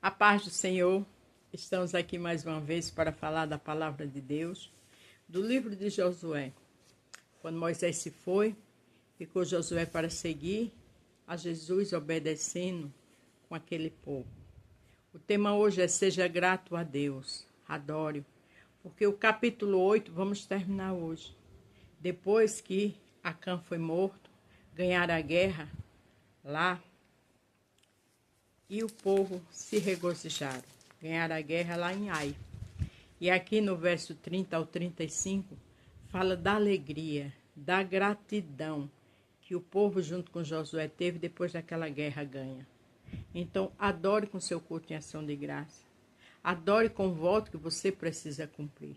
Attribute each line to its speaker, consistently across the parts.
Speaker 1: A paz do Senhor, estamos aqui mais uma vez para falar da palavra de Deus, do livro de Josué. Quando Moisés se foi, ficou Josué para seguir a Jesus obedecendo com aquele povo. O tema hoje é Seja Grato a Deus, adore, porque o capítulo 8 vamos terminar hoje. Depois que Acã foi morto, ganharam a guerra lá, e o povo se regozijaram. Ganharam a guerra lá em Ai. E aqui no verso 30 ao 35, fala da alegria, da gratidão que o povo junto com Josué teve depois daquela guerra ganha. Então, adore com seu culto em ação de graça. Adore com o voto que você precisa cumprir.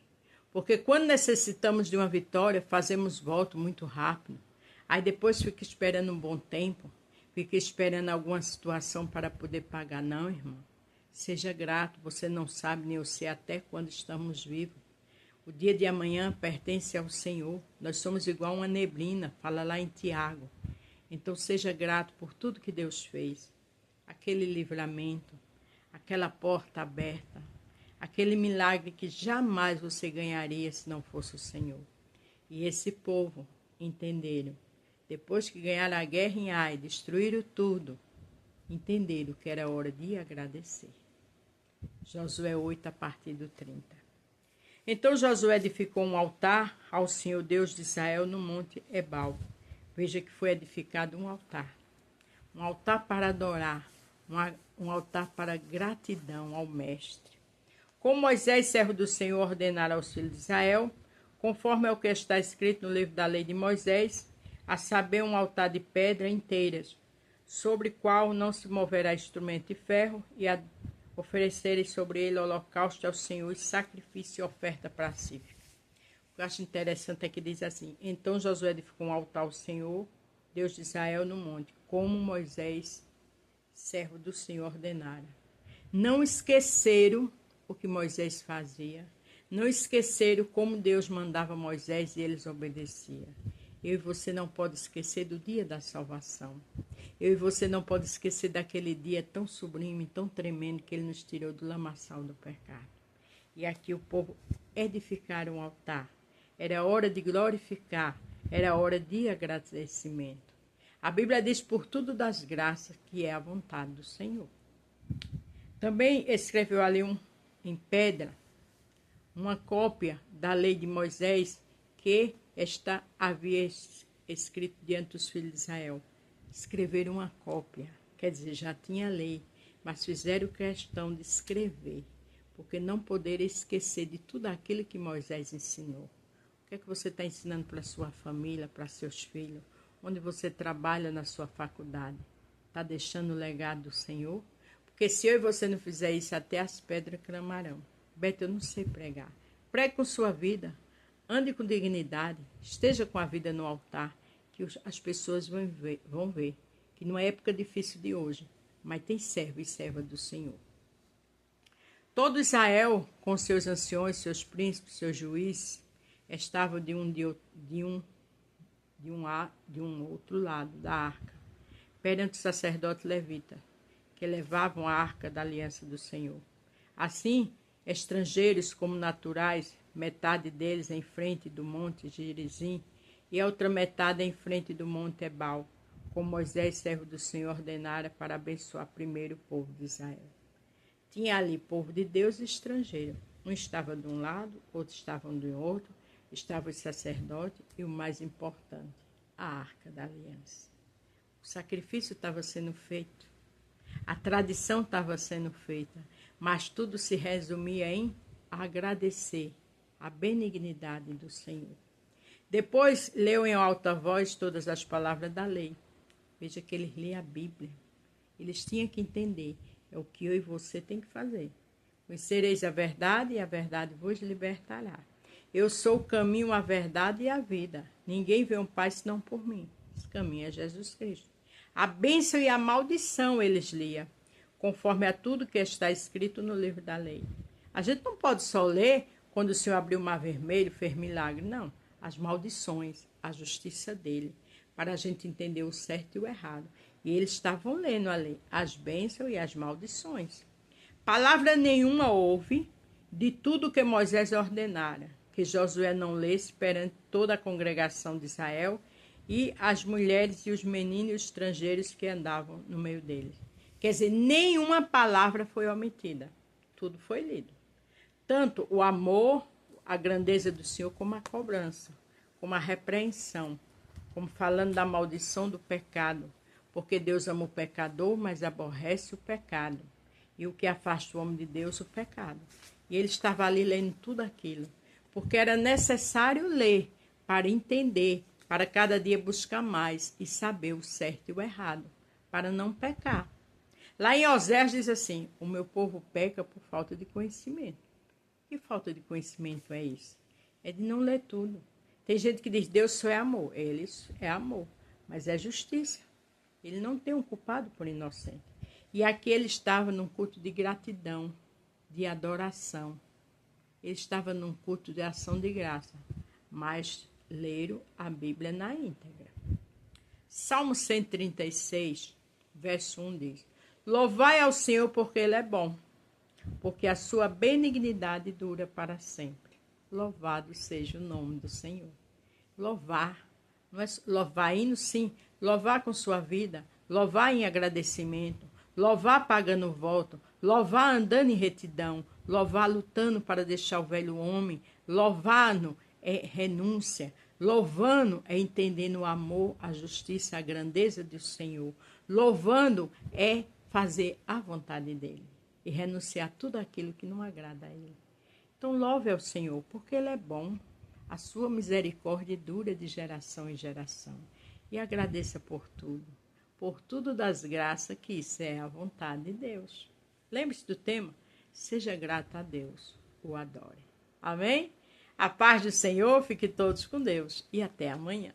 Speaker 1: Porque quando necessitamos de uma vitória, fazemos voto muito rápido. Aí depois fica esperando um bom tempo. Fica esperando alguma situação para poder pagar. Não, irmão. Seja grato. Você não sabe nem eu sei até quando estamos vivos. O dia de amanhã pertence ao Senhor. Nós somos igual uma neblina. Fala lá em Tiago. Então seja grato por tudo que Deus fez. Aquele livramento. Aquela porta aberta. Aquele milagre que jamais você ganharia se não fosse o Senhor. E esse povo entenderam. Depois que ganharam a guerra em Ai, destruíram tudo, entenderam que era hora de agradecer. Josué 8, a partir do 30. Então Josué edificou um altar ao Senhor Deus de Israel no monte Ebal. Veja que foi edificado um altar para adorar, um altar para gratidão ao Mestre. Como Moisés, servo do Senhor, ordenara aos filhos de Israel, conforme é o que está escrito no livro da lei de Moisés, a saber, um altar de pedra inteiras, sobre qual não se moverá instrumento de ferro, e a oferecerem sobre ele holocausto ao Senhor e sacrifício e oferta pacífica. O que eu acho interessante é que diz assim: então Josué edificou um altar ao Senhor, Deus de Israel, no monte, como Moisés, servo do Senhor, ordenara. Não esqueceram o que Moisés fazia, não esqueceram como Deus mandava Moisés e eles obedeciam. Eu e você não pode esquecer do dia da salvação. Eu e você não pode esquecer daquele dia tão sublime, tão tremendo que ele nos tirou do lamaçal do pecado. E aqui o povo edificaram um altar. Era hora de glorificar, era hora de agradecimento. A Bíblia diz por tudo das graças que é a vontade do Senhor. Também escreveu ali em pedra uma cópia da lei de Moisés que havia escrito diante dos filhos de Israel. Escreveram uma cópia, quer dizer, já tinha lei, mas fizeram questão de escrever, porque não poderam esquecer de tudo aquilo que Moisés ensinou. O que é que você está ensinando para a sua família, para seus filhos? Onde você trabalha na sua faculdade? Está deixando o legado do Senhor? Porque se eu e você não fizer isso, até as pedras clamarão. Beto, eu não sei pregar. Pregue com sua vida. Ande com dignidade, esteja com a vida no altar, que as pessoas vão ver que não é época difícil de hoje, mas tem servo e serva do Senhor. Todo Israel, com seus anciões, seus príncipes, seus juízes, estavam de um outro lado da arca, perante o sacerdote levita, que levavam a arca da aliança do Senhor. Assim, estrangeiros como naturais, metade deles em frente do monte Gerizim e a outra metade em frente do monte Ebal, como Moisés, servo do Senhor, ordenara para abençoar primeiro o povo de Israel. Tinha ali povo de Deus e estrangeiro. Um estava de um lado, outro estava do outro, estava os sacerdotes e o mais importante, a arca da aliança. O sacrifício estava sendo feito, a tradição estava sendo feita, mas tudo se resumia em agradecer a benignidade do Senhor. Depois, leu em alta voz todas as palavras da lei. Veja que eles liam a Bíblia. Eles tinham que entender. É o que eu e você tem que fazer. Conhecereis a verdade e a verdade vos libertará. Eu sou o caminho, a verdade e a vida. Ninguém vê um Pai senão por mim. Esse caminho é Jesus Cristo. A bênção e a maldição eles liam, conforme a tudo que está escrito no livro da lei. A gente não pode só ler quando o Senhor abriu o mar vermelho, fez milagre. Não, as maldições, a justiça dele, para a gente entender o certo e o errado. E eles estavam lendo ali as bênçãos e as maldições. Palavra nenhuma houve de tudo que Moisés ordenara, que Josué não lesse perante toda a congregação de Israel e as mulheres e os meninos estrangeiros que andavam no meio deles. Quer dizer, nenhuma palavra foi omitida. Tudo foi lido. Tanto o amor, a grandeza do Senhor, como a cobrança, como a repreensão, como falando da maldição do pecado, porque Deus ama o pecador, mas aborrece o pecado. E o que afasta o homem de Deus, o pecado. E ele estava ali lendo tudo aquilo, porque era necessário ler para entender, para cada dia buscar mais e saber o certo e o errado, para não pecar. Lá em Oséias diz assim: o meu povo peca por falta de conhecimento. Que falta de conhecimento é isso? É de não ler tudo. Tem gente que diz: Deus só é amor. Ele é amor, mas é justiça. Ele não tem um culpado por inocente. E aqui ele estava num culto de gratidão, de adoração. Ele estava num culto de ação de graça, mas leram a Bíblia na íntegra. Salmo 136, verso 1 diz: louvai ao Senhor porque Ele é bom, porque a sua benignidade dura para sempre. Louvado seja o nome do Senhor. Louvar, não é louvar indo sim, louvar com sua vida, louvar em agradecimento, louvar pagando voto, louvar andando em retidão, louvar lutando para deixar o velho homem, louvando é renúncia, louvando é entendendo o amor, a justiça, a grandeza do Senhor, louvando é fazer a vontade dele e renunciar tudo aquilo que não agrada a ele. Então louve ao Senhor, porque Ele é bom, a sua misericórdia dura de geração em geração. E agradeça por tudo das graças, que isso é a vontade de Deus. Lembre-se do tema: seja grato a Deus, o adore. Amém? A paz do Senhor, fique todos com Deus e até amanhã.